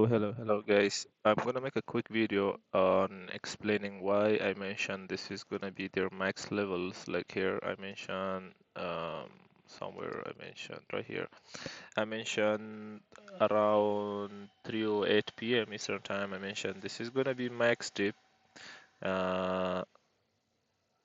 Hello, guys. I'm gonna make a quick video on explaining why I mentioned this is gonna be their max levels. Like here, I mentioned somewhere I mentioned right here. I mentioned around 3:08 p.m. Eastern time. I mentioned this is gonna be max dip. Uh,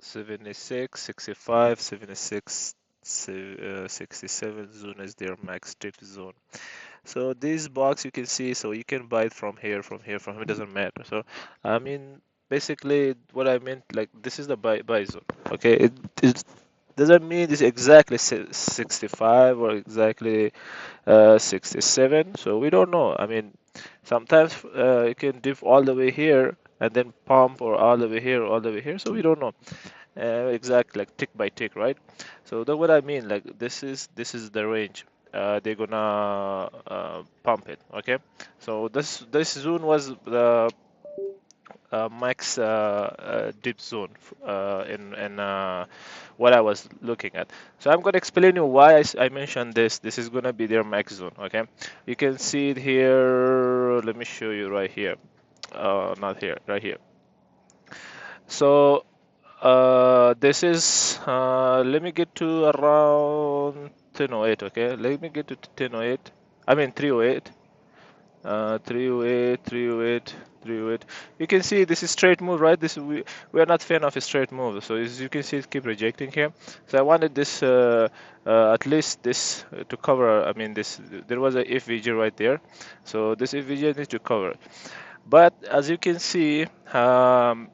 76, 65, 76, 67 zone is their max dip zone. So this box you can see, so you can buy it from here, from here, it doesn't matter. So I mean, basically what I meant, like this is the buy zone. Okay, it doesn't mean it's exactly 65 or exactly 67. So we don't know. I mean, sometimes you can dip all the way here and then pump, or all the way here, all the way here. So we don't know exactly, like tick by tick, right? So that's what I mean. Like this is the range. They're gonna pump it. Okay. So this zone was the max dip zone in what I was looking at. So I'm gonna explain you why I mentioned this. This is gonna be their max zone. Okay. You can see it here. Let me show you right here. Not here. Right here. So this is let me get to around 10:08. Okay, let me get to 10:08. I mean 3:08. 308, 308, 308. You can see this is straight move, right? This we are not fan of a straight move. So as you can see, it keep rejecting here. So I wanted this at least this to cover. I mean this. There was a FVG right there, so this FVG needs to cover. But as you can see, on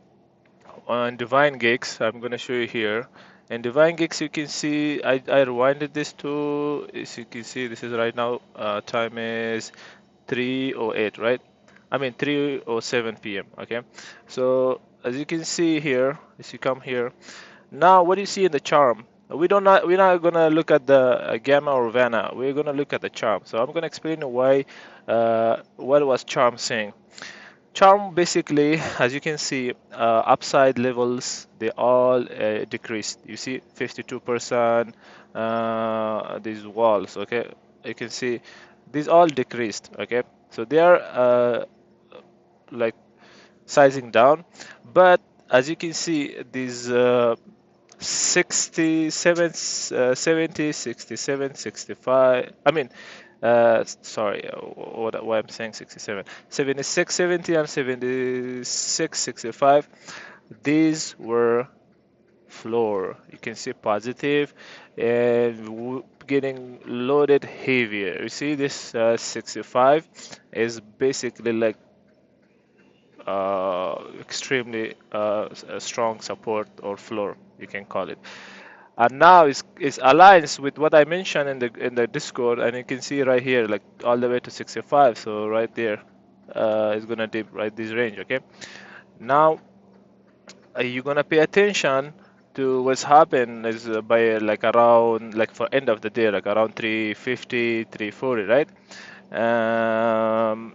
Divine Gigs, I'm gonna show you here. In Divine Gigs, you can see I rewinded this to, as you can see, this is right now, time is 3:08, right? I mean 3:07 p.m. Okay, so as you can see here, as you come here, now what do you see in the charm? We're not gonna look at the gamma or vana. We're gonna look at the charm. So I'm gonna explain why, what was charm saying. Charm basically, as you can see, upside levels they all decreased. You see, 52%. These walls, okay. You can see these all decreased. Okay, so they are like sizing down, but as you can see, these 67, 70, 67, 65. I mean, sorry, why I'm saying 67, 76, 70, and 76, 65. These were floor. You can see positive and getting loaded heavier. You see this 65 is basically like extremely strong support or floor, you can call it. And now it's aligns with what I mentioned in the Discord, and you can see right here, like all the way to 65. So right there, is gonna dip right this range. Okay. Now you're gonna pay attention to what's happened is by like around, like for end of the day, like around 350, 340, right? Um,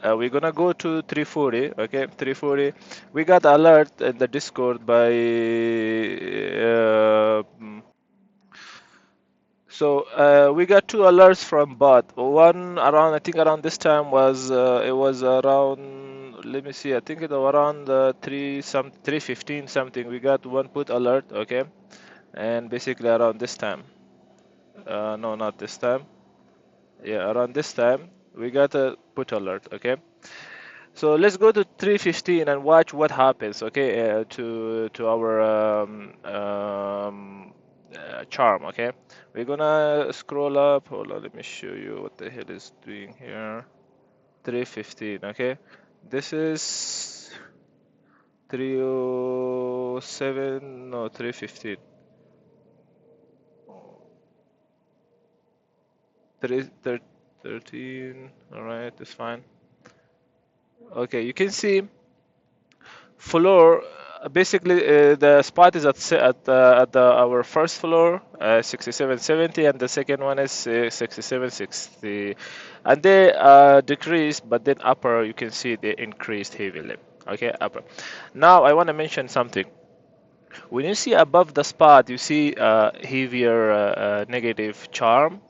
we're gonna go to 340. Okay, 340. We got alert in the Discord by we got two alerts from bot. One around, I think around this time was it was around, let me see, I think it was around 315 something. We got one put alert. Okay, and basically around this time, no, not this time, yeah, around this time we got a put alert. Okay. So let's go to 315 and watch what happens, okay, to our charm, okay? We're gonna scroll up. Hold on, let me show you what the hell is doing here. 315, okay? This is 307, no, 315. 13, all right, that's fine. Okay, you can see floor, basically the spot is at the our first floor, 6770, and the second one is 6760, and they decreased, but then upper you can see they increased heavily. Okay, upper. Now I want to mention something. When you see above the spot, you see heavier negative charm.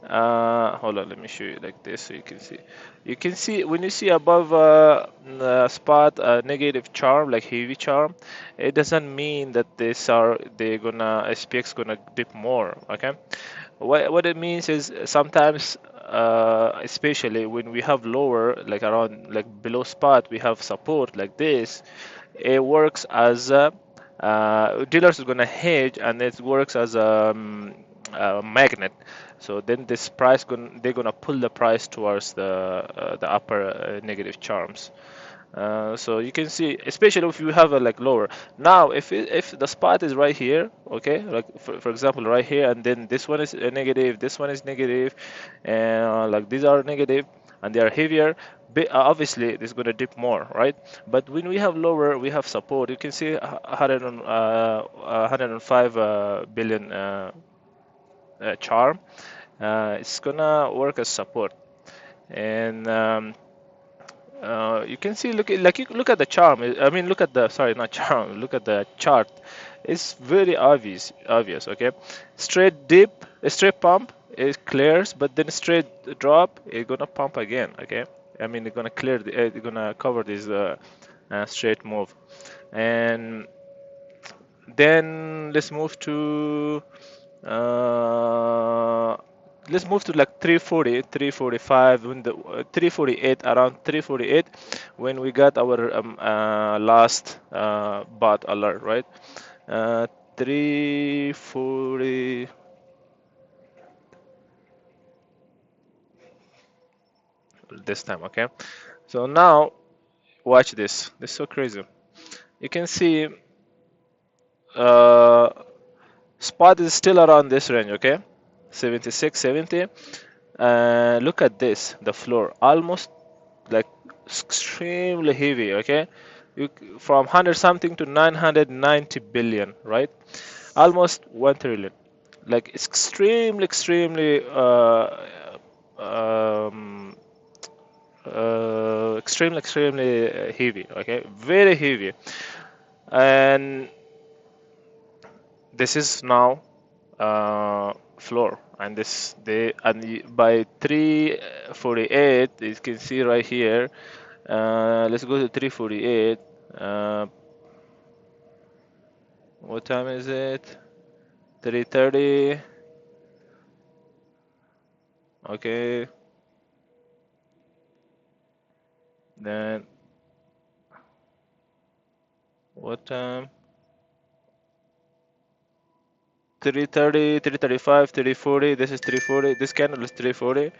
Hold on, let me show you like this so you can see. You can see when you see above the spot negative charm, like heavy charm, it doesn't mean that they're gonna SPX gonna dip more. Okay, what it means is sometimes, especially when we have lower, like around like below spot, we have support like this. It works as dealers are gonna hedge, and it works as a magnet. So then this price they're gonna pull the price towards the upper negative charms. So you can see, especially if you have a like lower. Now, if the spot is right here, okay, like for example right here, and then this one is a negative, this one is negative, and like these are negative, and they are heavier. Obviously, this is gonna dip more, right? But when we have lower, we have support. You can see 105 billion charm. It's gonna work as support, and you can see, like you look at the charm. I mean, look at the, sorry, not charm. Look at the chart. It's very obvious. Okay, straight dip, a straight pump, it clears, but then straight drop, it's gonna pump again. Okay, I mean, it's gonna clear it's gonna cover this straight move, and then uh, let's move to like 340, 345, when the 348, around 348, when we got our last bot alert, right? 340 this time, okay? So now watch this. This is so crazy. You can see uh, spot is still around this range, okay? 76, 70. Look at this, the floor, almost like extremely heavy, okay? You, from 100 something to 990 billion, right? Almost 1 trillion. Like it's extremely um, extremely heavy, okay? Very heavy. And this is now floor, and by 348 you can see right here. Let's go to 348. What time is it? 3:30. Okay, then what time? 3:30, 3:35, 3:40. This is 3:40. This candle is 3:40.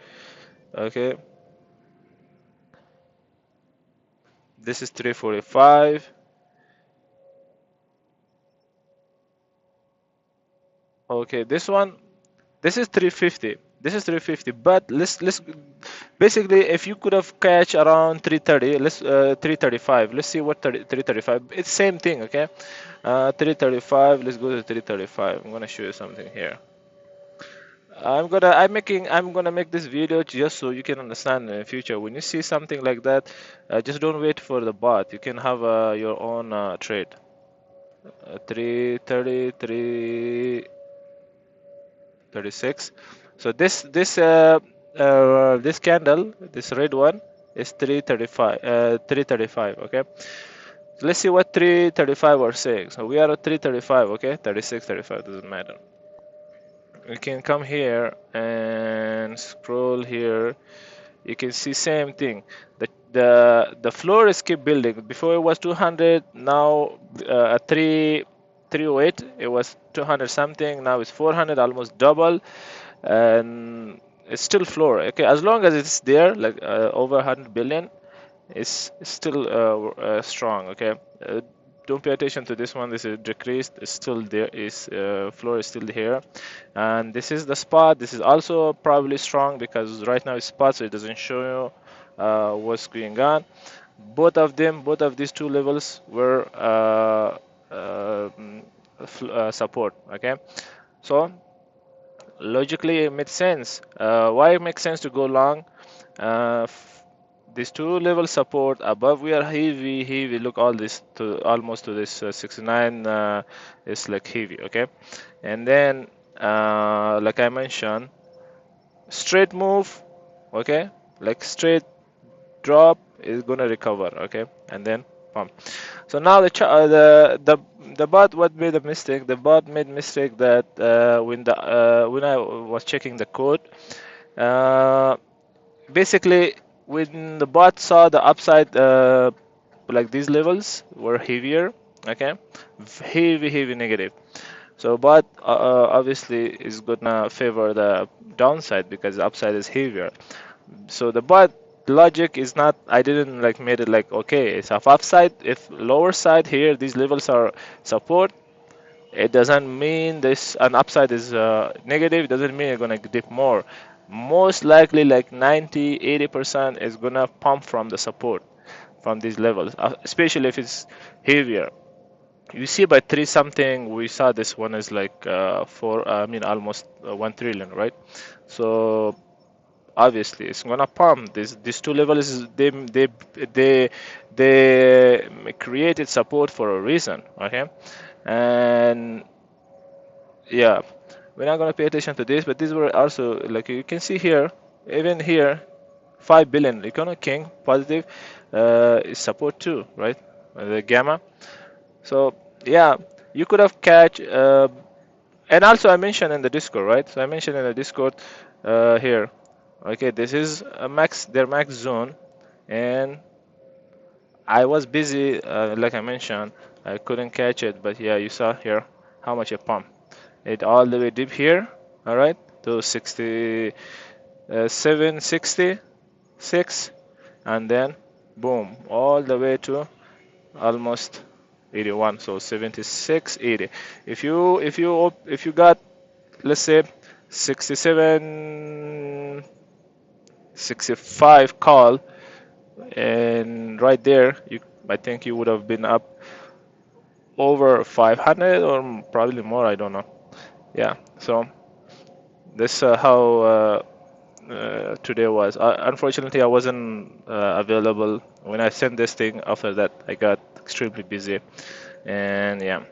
Okay, this is 3:45. Okay, this is 350. This is 350. But let's basically, if you could have catch around 3:30, let's 3:35. Let's see what 3:35. It's same thing, okay? 3:35. Let's go to 3:35. I'm gonna show you something here. I'm gonna make this video just so you can understand in the future. When you see something like that, just don't wait for the bot. You can have your own trade. 3:30, 3:36. So this candle, this red one, is 3:35. 3:35. Okay. So let's see what 3:35 are saying. So we are at 3:35. Okay. 36, 35 doesn't matter. We can come here and scroll here. You can see same thing. The floor is keep building. Before it was 200. Now at 308 it was 200 something. Now it's 400, almost double, and it's still floor. Okay, as long as it's there, like over 100 billion, it's still strong. Okay, don't pay attention to this one. This is decreased. It's still there. Is floor is still here, and this is the spot. This is also probably strong because right now it's spot, so it doesn't show you what's going on. Both of them, both of these two levels were support. Okay, so logically it makes sense. Why it makes sense to go long? Uh, these two level support above, we are heavy. Look, all this to almost to this 69 is like heavy. Okay, and then like I mentioned, straight move, okay, like straight drop is gonna recover, okay, and then pump. So now the bot what made a mistake. The bot made mistake that when I was checking the code, uh, basically when the bot saw the upside, like these levels were heavier, okay, heavy negative. So bot obviously is gonna favor the downside because the upside is heavier. So the bot logic is not, I didn't like made it like, okay, it's a upside, if lower side here these levels are support, it doesn't mean this an upside is negative, it doesn't mean you're gonna dip more. Most likely like 90-80% is gonna pump from the support from these levels, especially if it's heavier. You see by 3 something, we saw this one is like four, I mean almost 1 trillion, right? So obviously it's gonna pump. These two levels, they they created support for a reason, okay? And yeah, we're not gonna pay attention to this, but these were also, like you can see here, even here, 5 billion Econo King positive is support too, right? The gamma. So yeah, you could have catch. And also I mentioned in the Discord, right? So I mentioned in the Discord here. Okay, this is a max, their max zone, and I was busy, like I mentioned, I couldn't catch it. But yeah, you saw here how much it pumped. It all the way deep here, all right, to 766, and then boom, all the way to almost 81. So 76, 80. If you got, let's say, 67, 65 call, and right there, I think you would have been up over 500 or probably more. I don't know. Yeah. So this how today was. Unfortunately, I wasn't available when I sent this thing. After that, I got extremely busy, and yeah.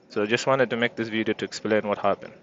So just wanted to make this video to explain what happened.